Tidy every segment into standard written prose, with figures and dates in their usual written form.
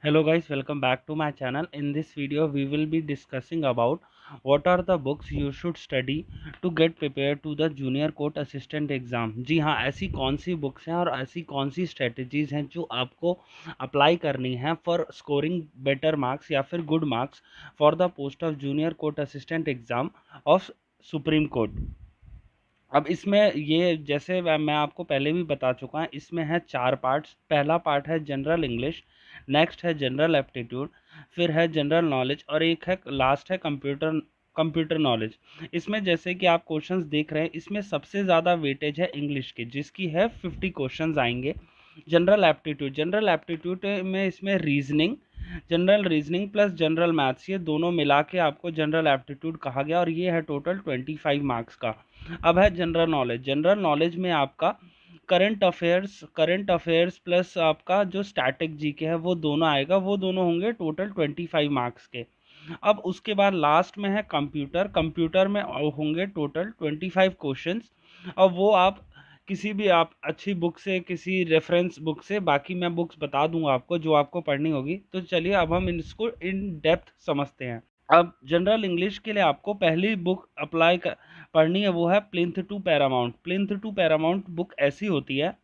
Hello guys, welcome back to my channel. In this video we will be discussing about what are the books you should study to get prepared to the junior court assistant exam। जी हाँ, ऐसी कौन सी books हैं और ऐसी कौन सी strategies हैं जो आपको अप्लाई करनी है फॉर स्कोरिंग बेटर मार्क्स या फिर good marks for the post of junior court assistant exam of supreme court. अब इसमें ये जैसे मैं आपको पहले भी बता चुका हूँ, इसमें है 4 पार्ट्स। पहला पार्ट है जनरल इंग्लिश, नेक्स्ट है जनरल एप्टीट्यूड, फिर है जनरल नॉलेज और एक है लास्ट है कंप्यूटर नॉलेज। इसमें जैसे कि आप क्वेश्चंस देख रहे हैं, इसमें सबसे ज़्यादा वेटेज है इंग्लिश की, जिसकी है 50 क्वेश्चंस आएंगे। जनरल एप्टीट्यूड में इसमें reasoning, general reasoning plus general maths, ये दोनों मिला के आपको जनरल एप्टीट्यूड कहा गया और ये है टोटल 25 मार्क्स का। अब है जनरल नॉलेज में आपका करंट अफेयर्स प्लस आपका जो स्टैटिक जीके है वो दोनों आएगा, वो दोनों होंगे टोटल 25 मार्क्स के। अब उसके बाद लास्ट में है कंप्यूटर में होंगे टोटल 25 क्वेश्चंस। अब वो आप किसी भी आप अच्छी बुक से, किसी रेफरेंस बुक से, बाकी मैं बुक्स बता दूंगा आपको जो आपको पढ़नी होगी। तो चलिए अब हम इसको इन डेप्थ समझते हैं। अब जनरल इंग्लिश के लिए आपको पहली बुक पढ़नी है, वो है plinth to paramount. Plinth to paramount book ऐसी होती है,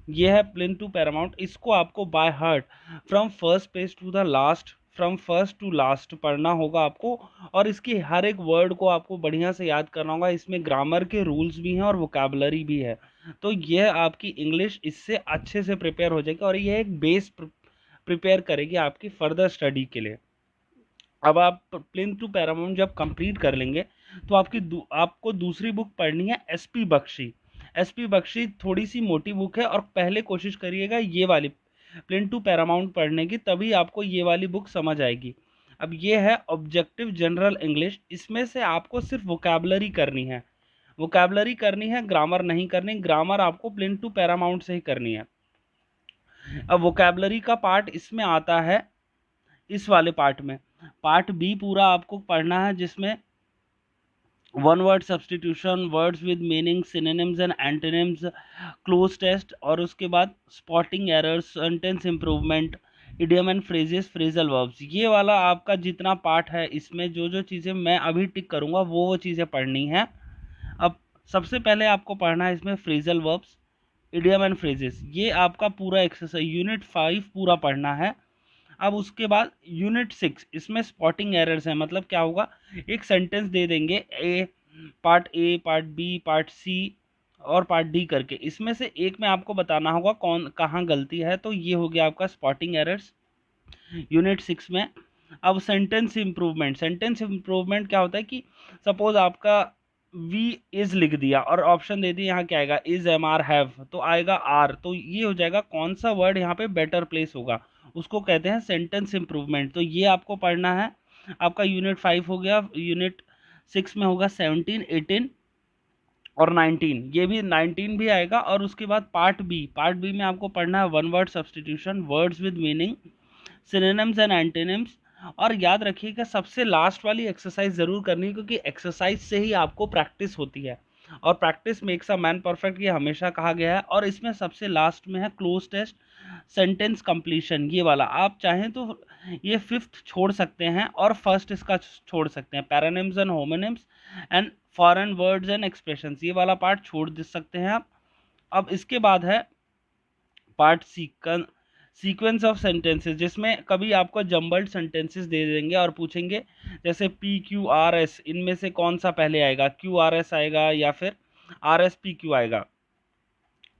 ये है प्लिंथ टू पैरामाउंट। इसको आपको by heart from first page to the last, from first to last पढ़ना होगा आपको, और इसकी हर एक वर्ड को आपको बढ़िया से याद करना होगा। इसमें ग्रामर के रूल्स भी हैं और वोकैबुलरी भी है, तो यह आपकी इंग्लिश इससे अच्छे से प्रिपेयर हो जाएगी और ये एक बेस प्रिपेयर करेगी आपकी फर्दर स्टडी के लिए। अब आप प्लिंथ टू पैरामाउंट जब कंप्लीट कर लेंगे तो आपको दूसरी बुक पढ़नी है एसपी बख्शी। एसपी बख्शी थोड़ी सी मोटी बुक है और पहले कोशिश करिएगा ये वाली प्लिंथ टू पैरामाउंट पढ़ने की, तभी आपको ये वाली बुक समझ आएगी। अब ये है ऑब्जेक्टिव जनरल इंग्लिश। इसमें से आपको सिर्फ वोकैबुलरी करनी है, ग्रामर नहीं करनी। ग्रामर आपको प्लिंथ टू पैरामाउंट से ही करनी है। अब वोकैबुलरी का पार्ट इसमें आता है इस वाले पार्ट में। पार्ट बी पूरा आपको पढ़ना है, जिसमें one word substitution, words with meaning, synonyms and antonyms, cloze test, और उसके बाद spotting errors, sentence improvement, idiom and phrases, phrasal verbs. ये वाला आपका जितना पार्ट है, इसमें जो जो चीज़ें मैं अभी टिक करूँगा वो चीज़ें पढ़नी है। अब सबसे पहले आपको पढ़ना है इसमें phrasal verbs, idiom and phrases. ये आपका पूरा एक्सरसाइज यूनिट 5 पूरा पढ़ना है। अब उसके बाद यूनिट 6, इसमें स्पॉटिंग एरर्स है। मतलब क्या होगा, एक सेंटेंस दे देंगे, part A, part B, part C और पार्ट डी करके, इसमें से एक में आपको बताना होगा कौन कहाँ गलती है। तो ये हो गया आपका स्पॉटिंग एरर्स यूनिट 6 में। अब सेंटेंस इंप्रूवमेंट क्या होता है कि सपोज आपका वी इज लिख दिया और ऑप्शन दे दिया, यहाँ क्या आएगा, इज, एम, आर, हैव, तो आएगा आर। तो ये हो जाएगा कौन सा वर्ड यहाँ पे बेटर प्लेस होगा, उसको कहते हैं सेंटेंस इंप्रूवमेंट। तो ये आपको पढ़ना है। आपका यूनिट 5 हो गया। यूनिट 6 में होगा 17, 18 और 19, ये भी 19 भी आएगा। और उसके बाद पार्ट बी में आपको पढ़ना है one word substitution, words with meaning, synonyms and antonyms. और याद रखिएगा सबसे लास्ट वाली एक्सरसाइज जरूर करनी है, क्योंकि एक्सरसाइज से ही आपको प्रैक्टिस होती है और practice makes a man perfect, ये हमेशा कहा गया है। और इसमें सबसे लास्ट में है क्लोज टेस्ट, सेंटेंस कंप्लीशन। ये वाला आप चाहें तो ये 5th छोड़ सकते हैं और फर्स्ट इसका छोड़ सकते हैं, paronyms and homonyms and foreign words and expressions, ये वाला पार्ट छोड़ दे सकते हैं आप। अब इसके बाद है पार्ट सीक्वेंस ऑफ सेंटेंसेस, जिसमें कभी आपको जम्बल्ड सेंटेंसेस दे देंगे और पूछेंगे जैसे पी क्यू आर एस, इनमें से कौन सा पहले आएगा, क्यू आर एस आएगा या फिर आर एस पी क्यू आएगा।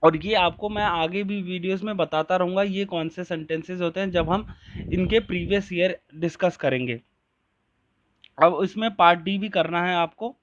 और ये आपको मैं आगे भी वीडियोस में बताता रहूँगा ये कौन से सेंटेंसेस होते हैं, जब हम इनके प्रीवियस ईयर डिस्कस करेंगे। अब इसमें पार्ट डी भी करना है आपको।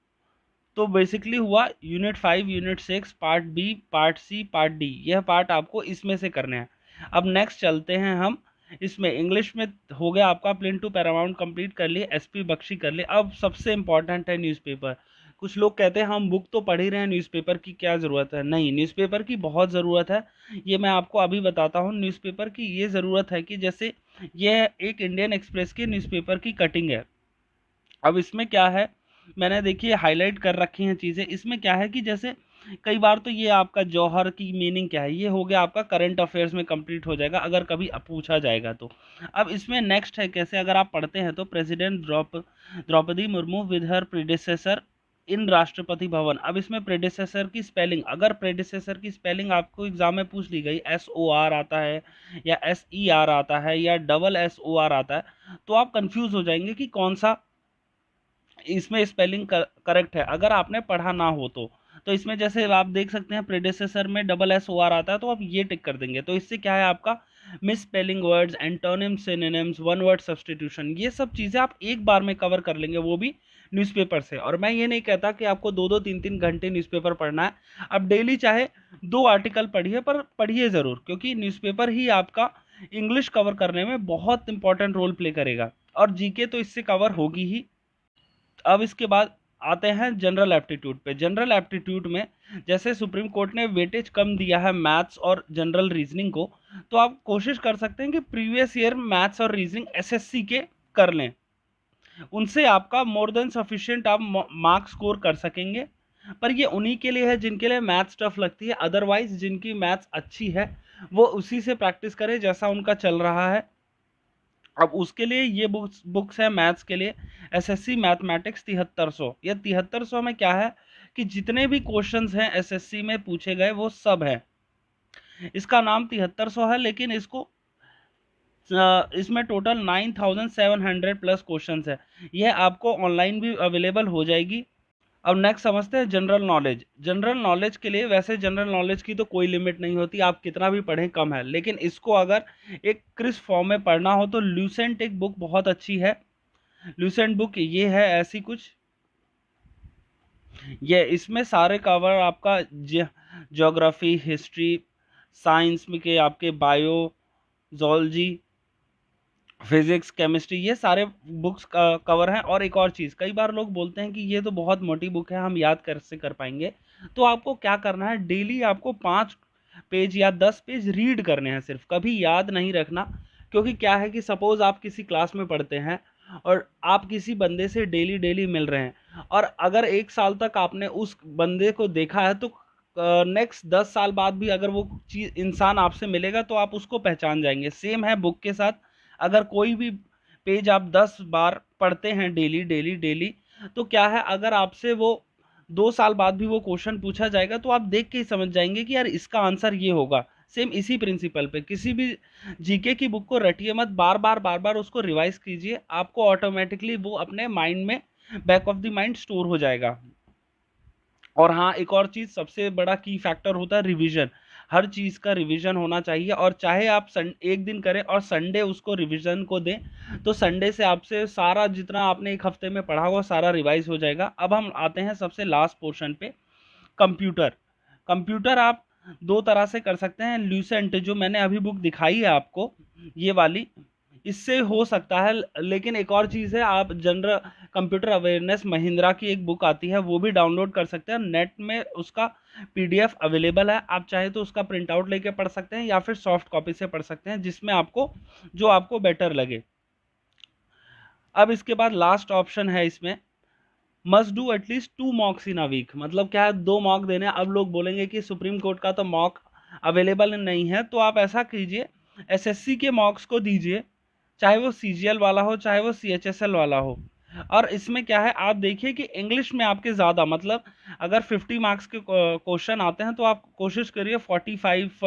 तो बेसिकली हुआ unit 5, unit 6, part B, part C, part D, यह पार्ट आपको इसमें से करने हैं। अब नेक्स्ट चलते हैं हम इसमें। इंग्लिश में हो गया आपका प्लिंथ टू पैरामाउंट कंप्लीट कर लिए, एसपी बख्शी कर लिए। अब सबसे इंपॉर्टेंट है न्यूज़पेपर। कुछ लोग कहते हैं हम बुक तो पढ़ ही रहे हैं, न्यूज़पेपर की क्या ज़रूरत है। नहीं, न्यूज़पेपर की बहुत ज़रूरत है। ये मैं आपको अभी बताता हूँ। न्यूज़पेपर की ये ज़रूरत है कि जैसे यह एक इंडियन एक्सप्रेस के न्यूज़पेपर की कटिंग है। अब इसमें क्या है, मैंने देखिए हाईलाइट कर रखी हैं चीज़ें। इसमें क्या है कि जैसे कई बार तो ये आपका जौहर की मीनिंग क्या है, ये हो गया आपका करंट अफेयर्स में कंप्लीट हो जाएगा अगर कभी पूछा जाएगा तो। अब इसमें नेक्स्ट है कैसे, अगर आप पढ़ते हैं तो president Draupadi Murmu with her predecessor in Rashtrapati Bhavan. अब इसमें प्रेडिसेसर की स्पेलिंग, अगर प्रेडिसेसर की स्पेलिंग आपको एग्जाम में पूछ ली गई, SOR आता है या SER आता है या SSOR आता है, तो आप कंफ्यूज हो जाएंगे कि कौन सा इसमें स्पेलिंग करेक्ट है अगर आपने पढ़ा ना हो तो इसमें जैसे आप देख सकते हैं प्रेडेसेसर में SSOR आता है तो आप ये टिक कर देंगे, तो इससे क्या है आपका miss spelling words, antonyms, synonyms, one word substitution, ये सब चीज़ें आप एक बार में कवर कर लेंगे, वो भी न्यूज़पेपर से। और मैं ये नहीं कहता कि आपको 2-2 3-3 घंटे न्यूज़पेपर पढ़ना है, आप डेली चाहे 2 आर्टिकल पढ़िए, पर पढ़िए ज़रूर, क्योंकि न्यूज़पेपर ही आपका इंग्लिश कवर करने में बहुत इंपॉर्टेंट रोल प्ले करेगा, और जीके तो इससे कवर होगी ही। अब इसके बाद आते हैं जनरल एप्टीट्यूड पे। जनरल एप्टीट्यूड में जैसे सुप्रीम कोर्ट ने वेटेज कम दिया है मैथ्स और जनरल रीजनिंग को, तो आप कोशिश कर सकते हैं कि प्रीवियस ईयर मैथ्स और रीजनिंग एसएससी के कर लें, उनसे आपका मोर देन सफिशिएंट आप मार्क्स स्कोर कर सकेंगे। पर ये उन्हीं के लिए है जिनके लिए मैथ्स टफ लगती है, अदरवाइज जिनकी मैथ्स अच्छी है वो उसी से प्रैक्टिस करें जैसा उनका चल रहा है। अब उसके लिए ये बुक्स है मैथ्स के लिए, एसएससी मैथमेटिक्स 7300। ये 7300 में क्या है कि जितने भी क्वेश्चंस हैं एसएससी में पूछे गए वो सब है। इसका नाम 7300 है, लेकिन इसमें टोटल 9700 प्लस क्वेश्चंस है। यह आपको ऑनलाइन भी अवेलेबल हो जाएगी। अब नेक्स्ट समझते हैं जनरल नॉलेज। जनरल नॉलेज के लिए वैसे जनरल नॉलेज की तो कोई लिमिट नहीं होती, आप कितना भी पढ़ें कम है, लेकिन इसको अगर एक क्रिस्प फॉर्म में पढ़ना हो तो ल्यूसेंट एक बुक बहुत अच्छी है। ल्यूसेंट बुक ये है ऐसी कुछ, ये इसमें सारे कवर आपका ज्योग्राफी, हिस्ट्री, साइंस में के आपके बायो, जोलॉजी, फिजिक्स, केमिस्ट्री, ये सारे बुक्स का कवर हैं। और एक और चीज़, कई बार लोग बोलते हैं कि ये तो बहुत मोटी बुक है, हम याद कैसे कर पाएंगे। तो आपको क्या करना है, डेली आपको 5 पेज या 10 पेज रीड करने हैं सिर्फ, कभी याद नहीं रखना। क्योंकि क्या है कि सपोज आप किसी क्लास में पढ़ते हैं और आप किसी बंदे से डेली डेली मिल रहे हैं, और अगर 1 साल तक आपने उस बंदे को देखा है तो नेक्स्ट 10 साल बाद भी अगर वो चीज़ इंसान आपसे मिलेगा तो आप उसको पहचान जाएंगे। सेम है बुक के साथ, अगर कोई भी पेज आप 10 बार पढ़ते हैं डेली डेली डेली, तो क्या है अगर आपसे वो 2 साल बाद भी वो क्वेश्चन पूछा जाएगा तो आप देख के ही समझ जाएंगे कि यार इसका आंसर ये होगा। सेम इसी प्रिंसिपल पे किसी भी जीके की बुक को रटिए मत, बार बार उसको रिवाइज कीजिए, आपको ऑटोमेटिकली वो अपने माइंड में back of the mind store हो जाएगा। और हाँ, एक और चीज़ सबसे बड़ा की फैक्टर होता है रिवीजन। हर चीज़ का रिवीजन होना चाहिए, और चाहे आप एक दिन करें और संडे उसको रिवीजन को दें, तो संडे से आपसे सारा जितना आपने एक हफ्ते में पढ़ा हुआ सारा रिवाइज हो जाएगा। अब हम आते हैं सबसे लास्ट पोर्शन पे, कंप्यूटर। कंप्यूटर आप 2 तरह से कर सकते हैं। ल्यूसेंट जो मैंने अभी बुक दिखाई है आपको, ये वाली, इससे हो सकता है। लेकिन एक और चीज़ है, आप जनरल कंप्यूटर अवेयरनेस महिंद्रा की एक बुक आती है, वो भी डाउनलोड कर सकते हैं। नेट में उसका पीडीएफ अवेलेबल है, आप चाहे तो उसका प्रिंट आउट लेके पढ़ सकते हैं या फिर सॉफ्ट कॉपी से पढ़ सकते हैं, जिसमें आपको जो आपको बेटर लगे। अब इसके बाद लास्ट ऑप्शन है इसमें, must do at least 2 mocks in a week. मतलब क्या है, 2 मॉक देने। अब लोग बोलेंगे कि सुप्रीम कोर्ट का तो मॉक अवेलेबल नहीं है, तो आप ऐसा कीजिए, एसएससी के मॉक्स को दीजिए, चाहे वो सीजीएल वाला हो चाहे वो सीएचएसएल वाला हो। और इसमें क्या है, आप देखिए कि इंग्लिश में आपके ज़्यादा, मतलब अगर 50 मार्क्स के क्वेश्चन आते हैं तो आप कोशिश करिए 45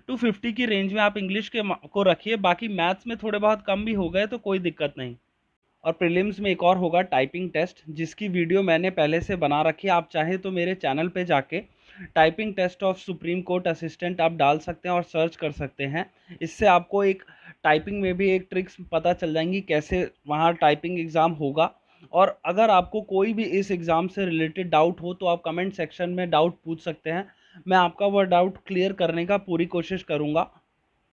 to 50 की रेंज में आप इंग्लिश के को रखिए। बाकी मैथ्स में थोड़े बहुत कम भी हो गए तो कोई दिक्कत नहीं। और प्रीलिम्स में एक और होगा टाइपिंग टेस्ट, जिसकी वीडियो मैंने पहले से बना रखी है। आप चाहें तो मेरे चैनल पे जाके typing test of supreme court assistant आप डाल सकते हैं और सर्च कर सकते हैं। इससे आपको एक टाइपिंग में भी एक ट्रिक्स पता चल जाएंगी कैसे वहाँ टाइपिंग एग्ज़ाम होगा। और अगर आपको कोई भी इस एग्ज़ाम से रिलेटेड डाउट हो तो आप कमेंट सेक्शन में डाउट पूछ सकते हैं, मैं आपका वह डाउट क्लियर करने का पूरी कोशिश करूँगा।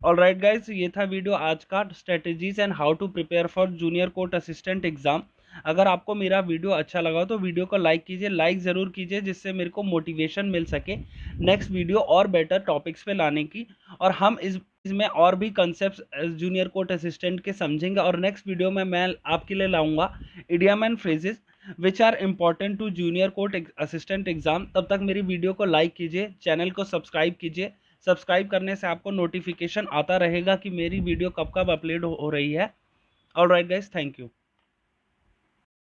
ऑलराइट गाइस, ये था वीडियो आज का, strategies and how to prepare for junior court assistant exam. अगर आपको मेरा वीडियो अच्छा लगा हो तो वीडियो को लाइक कीजिए, लाइक ज़रूर कीजिए, जिससे मेरे को मोटिवेशन मिल सके नेक्स्ट वीडियो और बेटर टॉपिक्स पे लाने की। और हम इसमें और भी कंसेप्ट जूनियर कोर्ट असिस्टेंट के समझेंगे, और नेक्स्ट वीडियो में मैं आपके लिए लाऊंगा idiom and phrases which are important to junior court assistant exam. तब तक मेरी वीडियो को लाइक कीजिए, चैनल को सब्सक्राइब कीजिए। सब्सक्राइब करने से आपको नोटिफिकेशन आता रहेगा कि मेरी वीडियो कब कब अपलोड हो रही है। Alright guys, thank you.